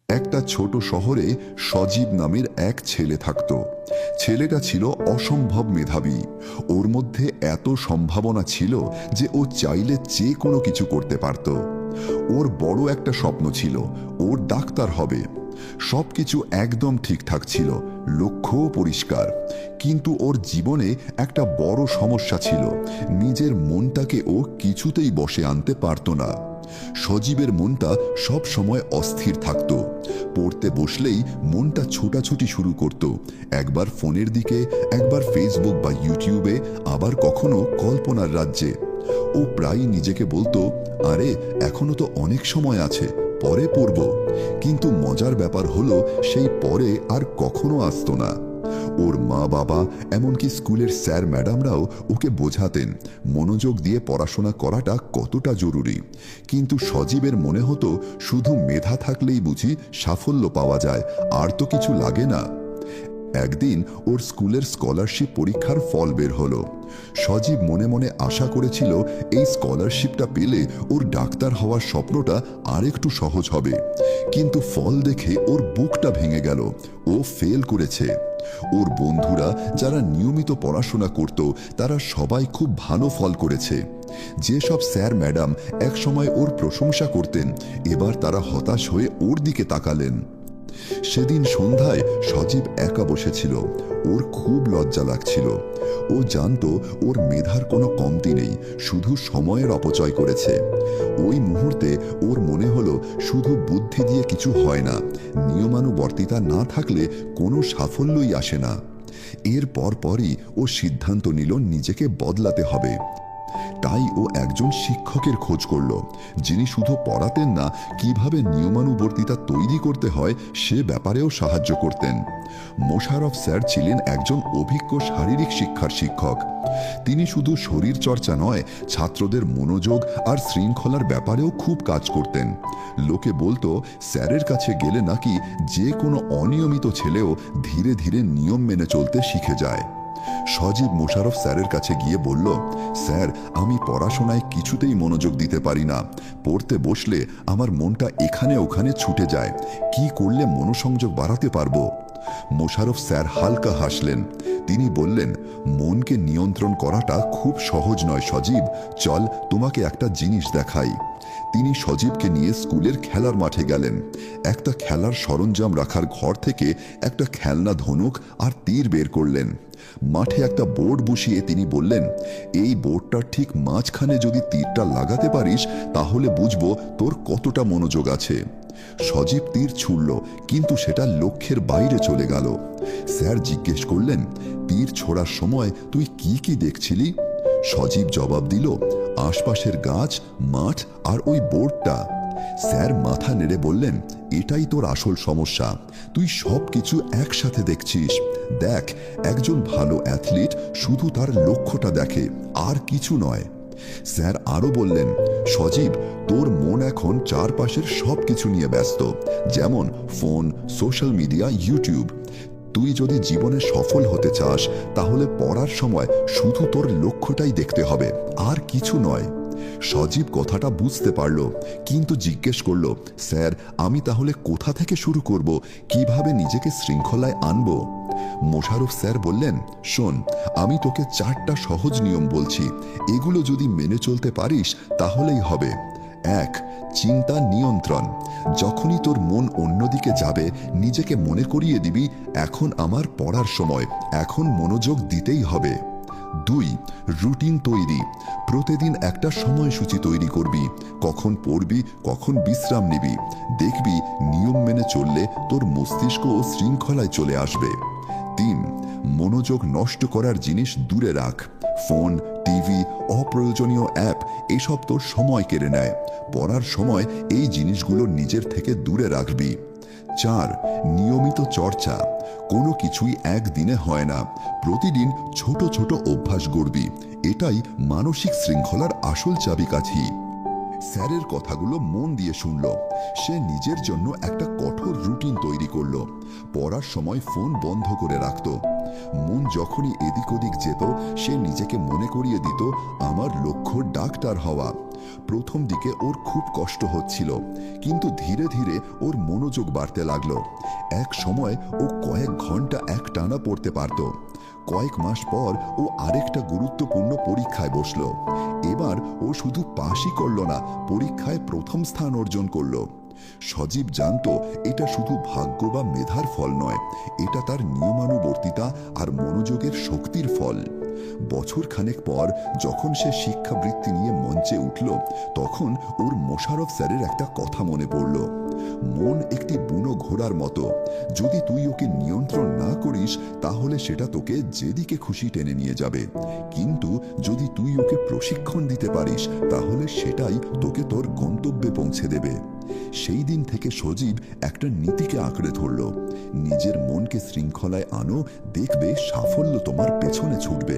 একটা ছোট শহরে সজীব নামের এক ছেলে থাকত। ছেলেটা ছিল অসম্ভব মেধাবী। ওর মধ্যে এত সম্ভাবনা ছিল যে ও চাইলে যে কোনো কিছু করতে পারত। ওর বড় একটা স্বপ্ন ছিল, ওর ডাক্তার হবে। সবকিছু একদম ঠিকঠাক ছিল, লক্ষ্যও পরিষ্কার। কিন্তু ওর জীবনে একটা বড় সমস্যা ছিল, নিজের মনটাকে ও কিছুতেই বশে আনতে পারত না। সজীবের মনটা সব সময় অস্থির থাকত। পড়তে বসলেই মনটা ছোটাছুটি শুরু করত, একবার ফোনের দিকে, একবার ফেসবুক বা ইউটিউবে, আবার কখনো কল্পনার রাজ্যে। ও প্রায় নিজেকে বলতো, আরে এখনো তো অনেক সময় আছে, পরে পড়ব। কিন্তু মজার ব্যাপার হলো সেই পরে আর কখনো আসতো না। ওর মা বাবা, এমনকি স্কুলের স্যার ম্যাডামরাও ওকে বোঝাতেন মনোযোগ দিয়ে পড়াশোনা করাটা কতটা জরুরি। কিন্তু সজীবের মনে হতো শুধু মেধা থাকলেই বুঝি সাফল্য পাওয়া যায়, আর তো কিছু লাগে না। একদিন ওর স্কুলের স্কলারশিপ পরীক্ষার ফল বের হলো। সজীব মনে মনে আশা করেছিল এই স্কলারশিপটা পেলে ওর ডাক্তার হওয়ার স্বপ্নটা আরেকটু সহজ হবে। কিন্তু ফল দেখে ওর বুকটা ভেঙে গেল, ও ফেল করেছে। ওর বন্ধুরা যারা নিয়মিত পড়াশোনা করত তারা সবাই খুব ভালো ফল করেছে। যেসব স্যার ম্যাডাম একসময় ওর প্রশংসা করতেন, এবার তারা হতাশ হয়ে ওর দিকে তাকালেন। সেদিন সন্ধ্যায় সজীব একা বসেছিল। ওর খুব লজ্জা লাগছিল। ও জানতো ওর মেধার কোনো কমতি নেই, শুধু সময়ের অপচয় করেছে। ওই মুহূর্তে ওর মনে হলো শুধু বুদ্ধি দিয়ে কিছু হয় না, নিয়মানুবর্তিতা না থাকলে কোনো সাফল্যই আসে না। এর পরপরই ও সিদ্ধান্ত নিল নিজেকে বদলাতে হবে। তাই ও একজন শিক্ষকের খোঁজ করল, যিনি শুধু পড়াতেন না, কিভাবে নিয়মানুবর্তিতা তৈরি করতে হয় সে ব্যাপারেও সাহায্য করতেন। মোশাররফ স্যার ছিলেন একজন অভিজ্ঞ শারীরিক শিক্ষার শিক্ষক। তিনি শুধু শরীর চর্চা নয়, ছাত্রদের মনোযোগ আর শৃঙ্খলার ব্যাপারেও খুব কাজ করতেন। লোকে বলতো স্যারের কাছে গেলে নাকি যে কোনো অনিয়মিত ছেলেও ধীরে ধীরে নিয়ম মেনে চলতে শিখে যায়। সজীব মোশাররফ স্যারের কাছে গিয়ে বলল, স্যার, আমি পড়াশোনায় কিছুতেই মনোযোগ দিতে পারি না। পড়তে বসলে আমার মনটা এখানে ওখানে ছুটে যায়। কি করলে মনোসংযোগ বাড়াতে পারবো? মোশাররফ স্যার হালকা হাসলেন। তিনি বললেন, মনকে নিয়ন্ত্রণ করাটা খুব সহজ নয় সজীব, চল তোমাকে একটা জিনিস দেখাই। তিনি সজীবকে নিয়ে স্কুলের খেলার মাঠে গেলেন। একটা খেলার সরঞ্জাম রাখার ঘর থেকে একটা খেলনা ধনুক আর তীর বের করলেন। মাঠে একটা বোর্ড বসিয়ে তিনি বললেন, এই বোর্ডটার ঠিক মাঝখানে যদি তীরটা লাগাতে পারিস তাহলে বুঝবো তোর কতটা মনোযোগ আছে। সজীব তীর ছুড়ল, কিন্তু সেটা লক্ষ্যের বাইরে চলে গেল। স্যার জিজ্ঞেস করলেন, তীর ছোড়ার সময় তুই কি কি দেখছিলি? সজীব জবাব দিল, আশপাশের গাছ, মাঠ আর ওই বোর্ডটা। স্যার মাথা নেড়ে বললেন, এটাই তোর আসল সমস্যা, তুই সব কিছু একসাথে দেখছিস। দেখ, একজন ভালো অ্যাথলিট শুধু তার লক্ষ্যটা দেখে, আর কিছু নয়। স্যার আরো বললেন, সজীব, তোর মন এখন চারপাশের সব কিছু নিয়ে ব্যস্ত, যেমন ফোন, সোশ্যাল মিডিয়া, ইউটিউব। তুই যদি জীবনে সফল হতে চাস তাহলে পড়ার সময় শুধু তোর লক্ষ্যটাই দেখতে হবে, আর কিছু নয়। সজীব কথাটা বুঝতে পারল, কিন্তু জিজ্ঞেস করল, স্যার, আমি তাহলে কোথা থেকে শুরু করব? কিভাবে নিজেকে শৃঙ্খলায় আনব? মোশাররফ স্যার বললেন, শোন, আমি তোকে 4টা সহজ নিয়ম বলছি, এগুলো যদি মেনে চলতে পারিস তাহলেই হবে। 1. চিন্তা নিয়ন্ত্রণ। যখনই তোর মন অন্যদিকে যাবে, নিজেকে মনে করিয়ে দিবি, এখন আমার পড়ার সময়, এখন মনোযোগ দিতেই হবে। 2. রুটিন তৈরি। প্রতিদিন একটা সময়সূচি তৈরি করবি, কখন পড়বি, কখন বিশ্রাম নিবি। দেখবি নিয়ম মেনে চললে তোর মস্তিষ্ক ও শৃঙ্খলায় চলে আসবে। 3. মনোযোগ নষ্ট করার জিনিস দূরে রাখ। ফোন, টিভি, অপ্রয়োজনীয় অ্যাপ, এসব তোর সময় কেড়ে নেয়। পড়ার সময় এই জিনিসগুলো নিজের থেকে দূরে রাখবি। 4. নিয়মিত চর্চা। কোনো কিছুই একদিনে হয় না, প্রতিদিন ছোট ছোট অভ্যাস গড়বি, এটাই মানসিক শৃঙ্খলার আসল চাবিকাঠি। স্যারের কথাগুলো মন দিয়ে শুনল। সে নিজের জন্য একটা কঠোর রুটিন তৈরি করল। পড়ার সময় ফোন বন্ধ করে রাখত। মন যখনই এদিক ওদিক যেত, সে নিজেকে মনে করিয়ে দিত, আমার লক্ষ্য ডাক্তার হওয়া। প্রথম দিকে ওর খুব কষ্ট হচ্ছিল, কিন্তু ধীরে ধীরে ওর মনোযোগ বাড়তে লাগলো। এক সময় ও কয়েক ঘন্টা একটানা পড়তে পারত। কয়েক মাস পর ও আরেকটা গুরুত্বপূর্ণ পরীক্ষায় বসলো। এবার ও শুধু পাশই করল না, পরীক্ষায় প্রথম স্থান অর্জন করলো। সজীব জানতো এটা শুধু ভাগ্য বা মেধার ফল নয়, এটা তার নিয়মানুবর্তিতা আর মনোযোগের শক্তির ফল। বছর খানেক পর যখন সে শিক্ষাবৃত্তি নিয়ে মঞ্চে উঠল, তখন ওর মোশাররফ স্যারের একটা কথা মনে পড়ল। মন একটি বুনো ঘোড়ার মতো, যদি তুই ওকে নিয়ন্ত্রণ না করিস তাহলে সেটা তোকে যেদিকে খুশি টেনে নিয়ে যাবে, কিন্তু যদি তুই ওকে প্রশিক্ষণ দিতে পারিস তাহলে সেটাই তোকে তোর গন্তব্যে পৌঁছে দেবে। সেই দিন থেকে সজীব একটা নীতিকে আঁকড়ে ধরল, নিজের মনকে শৃঙ্খলায় আনো, দেখবে সাফল্য তোমার পেছনে ছুটবে।